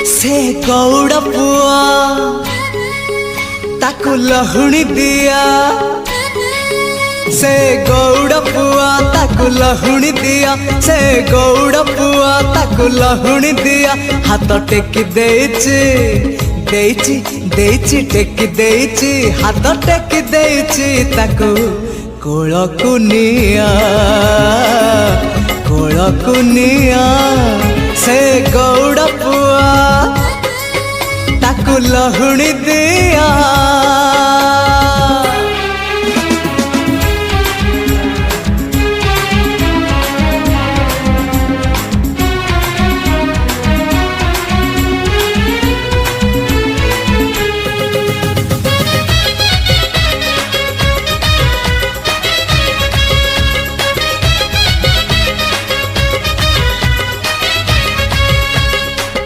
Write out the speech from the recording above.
से गौड़ पुआ ताकु लहुणी दिया, से गौड़ पुआ ताकु लहुणी दिया, से गौड़ पुआ ताकु लहुणी दिया। हाथ टेकी देइची देइची देइची टेकी देइची, हाथ टेकी देइची ताकु कोलकु निया कोलकु निया। से गौड़ पुआ ताकु लहुणी दिया।